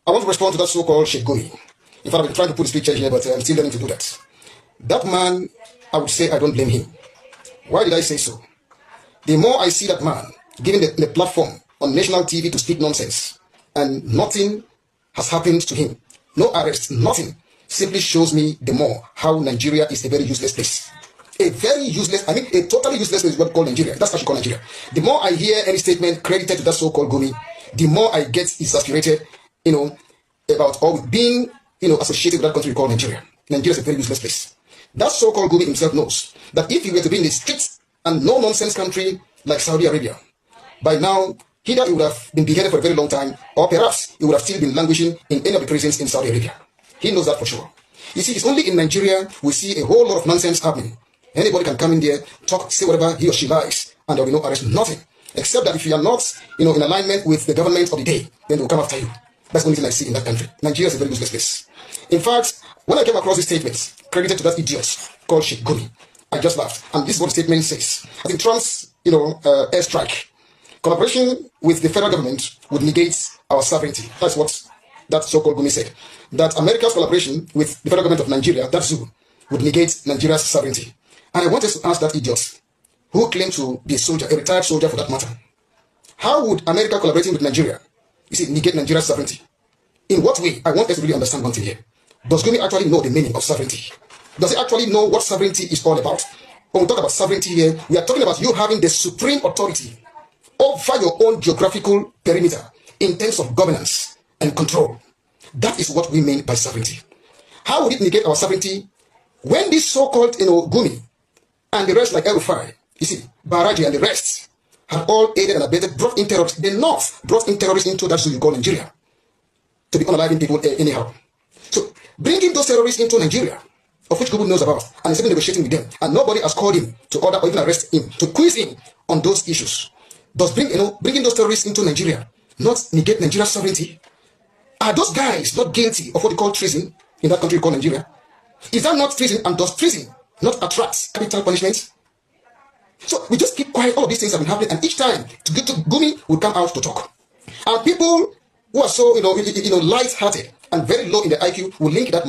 I want to respond to that so-called Sheikh Gumi. In fact, I've been trying to put his picture here, but I'm still learning to do that. That man, I would say I don't blame him. Why did I say so? The more I see that man giving the platform on national TV to speak nonsense, and nothing has happened to him, no arrest, nothing, simply shows me the more how Nigeria is a very useless place. A very useless, I mean a totally useless place is what we call Nigeria. That's what you call Nigeria. The more I hear any statement credited to that so-called Gumi, the more I get exasperated, about all being, associated with that country we call Nigeria. Nigeria is a very useless place. That so-called Gumi himself knows that if he were to be in a strict and no-nonsense country like Saudi Arabia, by now, either he would have been beheaded for a very long time, or perhaps he would have still been languishing in any of the prisons in Saudi Arabia. He knows that for sure. You see, it's only in Nigeria we see a whole lot of nonsense happening. Anybody can come in there, talk, say whatever he or she likes, and there will be no arrest, nothing. Except that if you are not, in alignment with the government of the day, then they will come after you. That's the only thing I see in that country. Nigeria is a very useless place. In fact, when I came across this statement credited to that idiot called Sheikh Gumi, I just laughed. And this is what the statement says. I think Trump's, airstrike, collaboration with the federal government would negate our sovereignty. That's what that so-called Gumi said. That America's collaboration with the federal government of Nigeria, that zoo, would negate Nigeria's sovereignty. And I wanted to ask that idiot, who claimed to be a soldier, a retired soldier for that matter, how would America collaborating with Nigeria, negate Nigeria's sovereignty? In what way? I want us to really understand one thing here. Does Gumi actually know the meaning of sovereignty? Does he actually know what sovereignty is all about? When we talk about sovereignty here, we are talking about you having the supreme authority over your own geographical perimeter in terms of governance and control. That is what we mean by sovereignty. How would it negate our sovereignty when this so-called Gumi and the rest like El-Rufai, Baraji and the rest had all aided and abetted, brought in terrorists. The North brought in terrorists into that zoo you call Nigeria to be unaliving people anyhow. So bringing those terrorists into Nigeria, of which Google knows about, and is even negotiating with them, and nobody has called him to order or even arrest him, to quiz him on those issues. Does bringing those terrorists into Nigeria not negate Nigeria's sovereignty? Are those guys not guilty of what they call treason in that country we call Nigeria? Is that not treason, and does treason not attract capital punishment? So we just keep quiet. All of these things have been happening, and each time Gumi will come out to talk. And people who are so light-hearted and very low in the IQ will link that